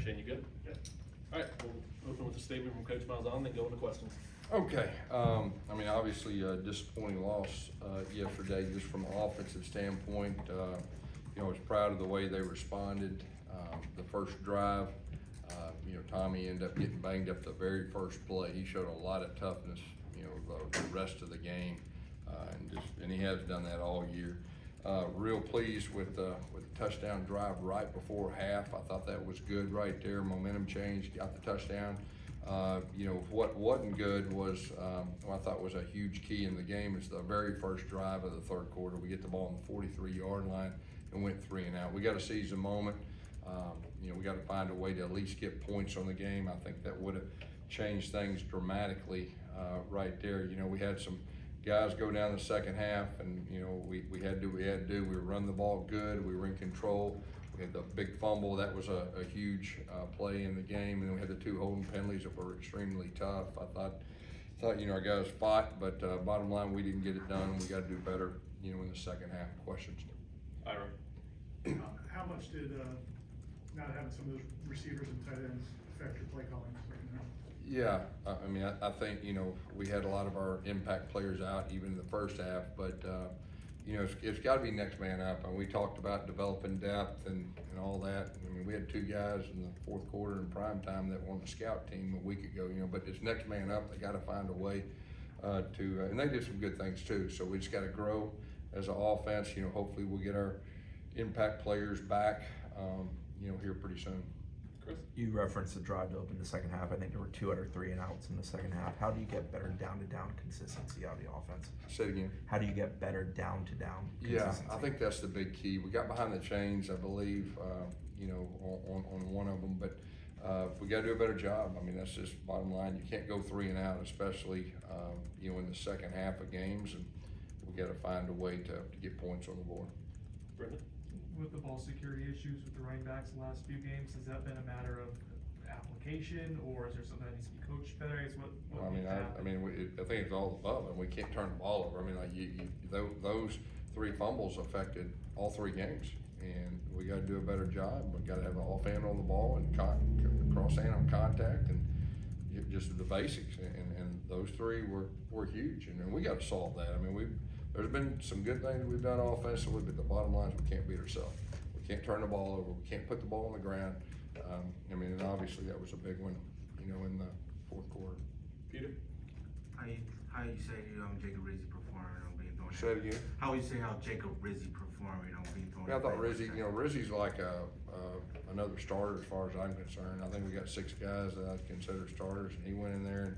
Shane, you good? Yeah. All right, we'll open with a statement from Coach Malzahn, then go into questions. Okay, I mean, obviously a disappointing loss yesterday, just from an offensive standpoint. You know, I was proud of the way they responded. The first drive, you know, Tommy ended up getting banged up the very first play. He showed a lot of toughness, you know, the rest of the game, and he has done that all year. Real pleased with the touchdown drive right before half. I thought that was good right there. Momentum change, got the touchdown. You know, what wasn't good was, what I thought was a huge key in the game is the very first drive of the third quarter. We get the ball on the 43-yard line and went 3 and out. We got to seize the moment. You know, we got to find a way to at least get points on the game. I think that would have changed things dramatically right there. You know, we had some guys go down the second half, and you know, we had to do what we had to do. We run the ball good. We were in control. We had the big fumble. That was a huge play in the game, and then we had the 2 holding penalties that were extremely tough. I thought you know, our guys fought, but bottom line, we didn't get it done. We got to do better, you know, in the second half. Questions? Ira. How much did not having some of those receivers and tight ends affect your play calling right now? Yeah, I mean, I think, you know, we had a lot of our impact players out even in the first half, but, you know, it's got to be next man up. And we talked about developing depth and all that. I mean, we had 2 guys in the fourth quarter in prime time that were on the scout team a week ago, you know, but it's next man up. They got to find a way and they did some good things too. So we just got to grow as an offense. You know, hopefully we'll get our impact players back, you know, here pretty soon. Chris? You referenced the drive to open the second half. I think there were 2 out of 3 and outs in the second half. How do you get better down-to-down consistency out of the offense? Say it again. How do you get better down-to-down Yeah, consistency? I think that's the big key. We got behind the chains, I believe, you know, on one of them, but we got to do a better job. I mean, that's just bottom line. You can't go 3 and out, especially, you know, in the second half of games, and we got to find a way to get points on the board. Brendan? With the ball security issues with the running backs the last few games, has that been a matter of application, or is there something that needs to be coached better? I guess what I mean, I think it's all above, and we can't turn the ball over. I mean, like those 3 fumbles affected all 3 games, and we got to do a better job. We got to have an off hand on the ball and cross hand on contact, and just the basics. And those 3 were huge, and we got to solve that. I mean, there's been some good things we've done offensively, but the bottom line is we can't beat ourselves. We can't turn the ball over. We can't put the ball on the ground. I mean, and obviously that was a big one, you know, in the fourth quarter. Peter? How you say Jacob Rizzi performing on being thrown? Say it again. How you say how Jacob Rizzi performing on being thrown? Yeah, I thought Rizzi, you know, Rizzi's like another starter as far as I'm concerned. I think we got 6 guys that I consider starters, and he went in there and,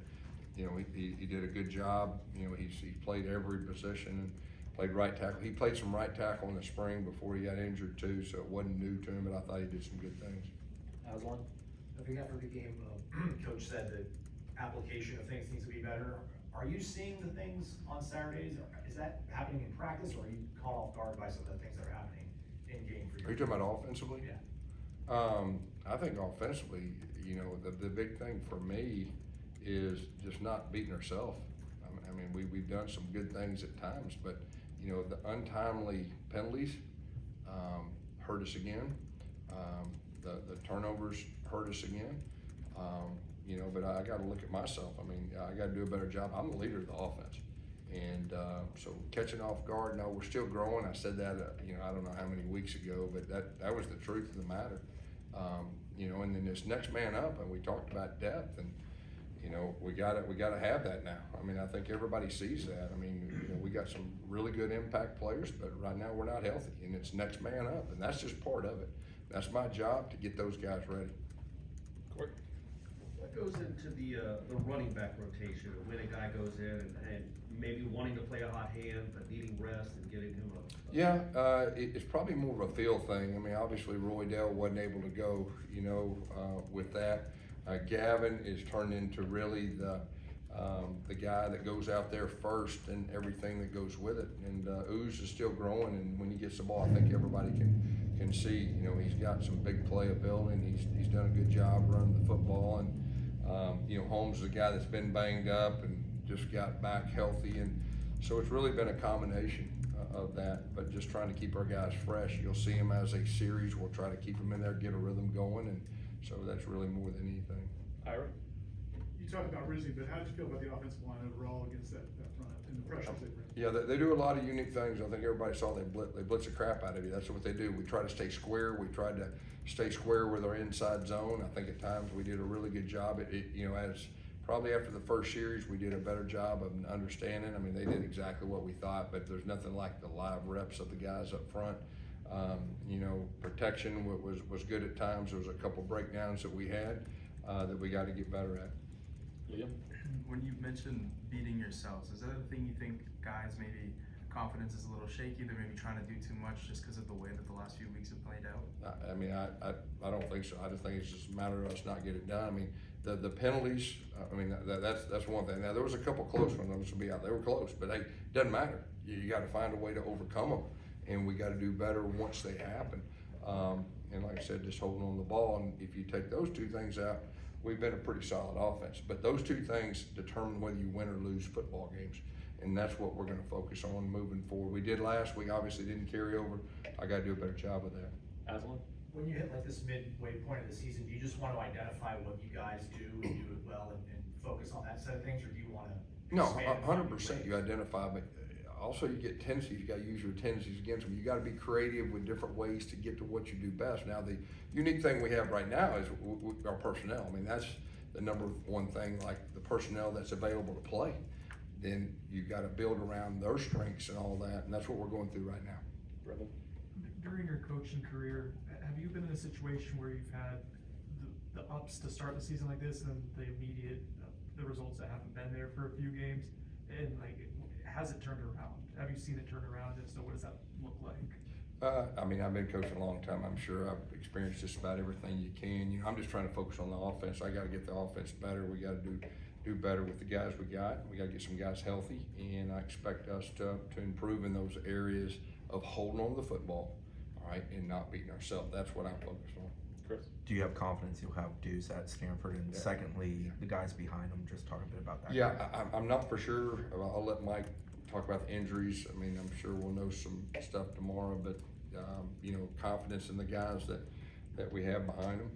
you know, he did a good job. You know, he played every position and played right tackle. He played some right tackle in the spring before he got injured too, so it wasn't new to him, but I thought he did some good things. Aslan? I think after the game, Coach said that application of things needs to be better. Are you seeing the things on Saturdays? Is that happening in practice, or are you caught off guard by some of the things that are happening in game for you? Are you talking about offensively? Yeah. I think offensively, you know, the big thing for me is just not beating ourselves. I mean, we've done some good things at times, but you know, the untimely penalties hurt us again. The turnovers hurt us again. You know, but I got to look at myself. I mean, I got to do a better job. I'm the leader of the offense, and so catching off guard. No, we're still growing. I said that you know, I don't know how many weeks ago, but that was the truth of the matter. You know, and then this next man up, and we talked about depth, and you know, we got to have that now. I mean, I think everybody sees that. I mean, you know, we got some really good impact players, but right now we're not healthy, and it's next man up, and that's just part of it. That's my job to get those guys ready. Court? What goes into the running back rotation when a guy goes in and maybe wanting to play a hot hand but needing rest and getting him a Yeah, it's probably more of a feel thing. I mean, obviously Roy Dell wasn't able to go, you know, with that. Gavin is turned into really the guy that goes out there first and everything that goes with it. And Ooze is still growing, and when he gets the ball, I think everybody can see, you know, he's got some big playability. He's done a good job running the football, and you know, Holmes is a guy that's been banged up and just got back healthy, and so it's really been a combination of that, but just trying to keep our guys fresh. You'll see them as a series. We'll try to keep them in there, get a rhythm going, and So that's really more than anything. Ira? You talked about Rizzi, but how did you feel about the offensive line overall against that front and the pressures they bring? Yeah, they do a lot of unique things. I think everybody saw they blitz the crap out of you. That's what they do. We try to stay square. We tried to stay square with our inside zone. I think at times we did a really good job. As probably after the first series, we did a better job of understanding. I mean, they did exactly what we thought, but there's nothing like the live reps of the guys up front. Protection was good at times. There was a couple breakdowns that we had that we got to get better at. Liam? When you mentioned beating yourselves, is that a thing you think guys maybe confidence is a little shaky? They're maybe trying to do too much just because of the way that the last few weeks have played out? I don't think so. I just think it's just a matter of us not getting it done. I mean, the penalties, that's one thing. Now, there was a couple close ones, those will be out. They were close, but hey, it doesn't matter. You got to find a way to overcome them, and we got to do better once they happen. And like I said, just holding on the ball, and if you take those two things out, we've been a pretty solid offense. But those two things determine whether you win or lose football games. And that's what we're gonna focus on moving forward. We did last week, obviously didn't carry over. I gotta do a better job of that. Aslan? When you hit like this midway point of the season, do you just want to identify what you guys do and do it well and focus on that side of things, or do you want to? No, 100% you identify, but also you get tendencies. You gotta use your tendencies against them. You gotta be creative with different ways to get to what you do best. Now, the unique thing we have right now is our personnel. I mean, that's the number one thing, like the personnel that's available to play. Then you gotta build around their strengths and all that, and that's what we're going through right now. Brevin? During your coaching career, have you been in a situation where you've had the ups to start the season like this and the immediate, the results that haven't been there for a few games? And like, has it turned around? Have you seen it turn around? If so, what does that look like? I've been coaching a long time. I'm sure I've experienced just about everything you can. I'm just trying to focus on the offense. I gotta get the offense better. We gotta do better with the guys we got. We gotta get some guys healthy, and I expect us to improve in those areas of holding on to the football, all right, and not beating ourselves. That's what I'm focused on. Chris? Do you have confidence you'll have Deuce at Stanford? And Yeah. secondly, the guys behind him, just talk a bit about that. Yeah, I'm not for sure. I'll let Mike talk about the injuries. I mean, I'm sure we'll know some stuff tomorrow, but, confidence in the guys that we have behind them.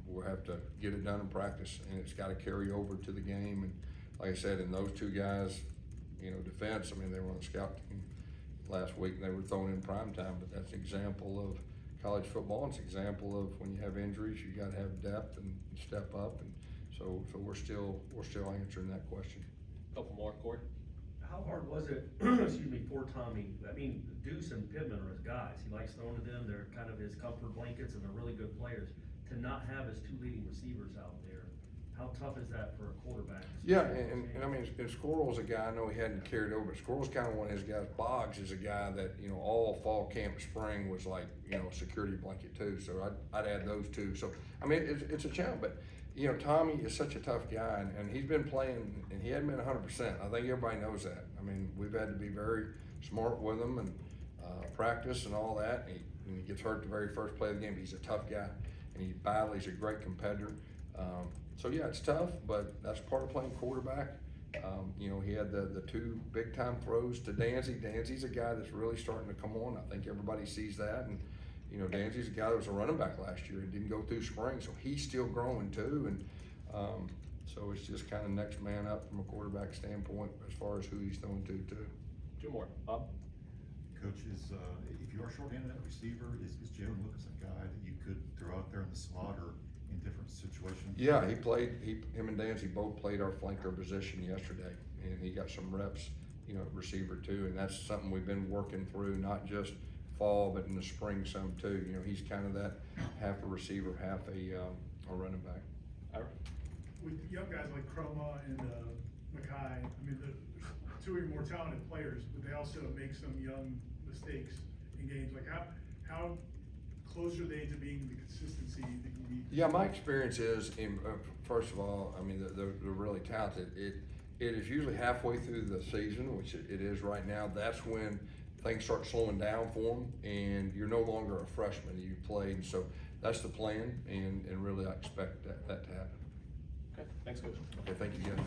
We'll have to get it done in practice, and it's gotta carry over to the game. And like I said, and those two guys, defense, they were on the scout team last week, and they were thrown in prime time, but that's an example of college football. It's an example of when you have injuries, you gotta have depth and step up. And so we're still answering that question. Couple more, Corey? How hard was it, for Tommy? Deuce and Pittman are his guys. He likes throwing to them. They're kind of his comfort blankets, and they're really good players. To not have his two leading receivers out there, how tough is that for a quarterback? Yeah, and Squirrel's a guy, I know he hadn't carried over, but Squirrel's kind of one of his guys. Boggs is a guy that, all fall camp, spring was like, a security blanket too. So I'd add those two. So, it's a challenge, but, Tommy is such a tough guy, and he's been playing, and he hadn't been 100%. I think everybody knows that. We've had to be very smart with him and practice and all that. And he gets hurt the very first play of the game. He's a tough guy, and he's a great competitor. So yeah, it's tough, but that's part of playing quarterback. He had the two big time throws to Danzy. Danzy's a guy that's really starting to come on. I think everybody sees that. And, Danzy's a guy that was a running back last year and didn't go through spring, so he's still growing too. And so it's just kind of next man up from a quarterback standpoint as far as who he's throwing to too. Two more. Bob? Coach, if you are shorthanded at receiver, is Jalen Lucas a guy that you could throw out there in the slot or in different situations? Yeah, him and Danzy both played our flanker position yesterday, and he got some reps, at receiver too, and that's something we've been working through, not just fall, but in the spring some too. He's kind of that half a receiver, half a running back. Ira? With young guys like Chroma and Mackay, the two of your more talented players, but they also make some young mistakes in games. Like how close are they to being the consistency that you need? Yeah, my experience is, first of all, they're really talented. It is usually halfway through the season, which it is right now. That's when things start slowing down for them, and you're no longer a freshman. You played, so that's the plan, and really I expect that to happen. Okay, thanks, Coach. Okay, thank you guys.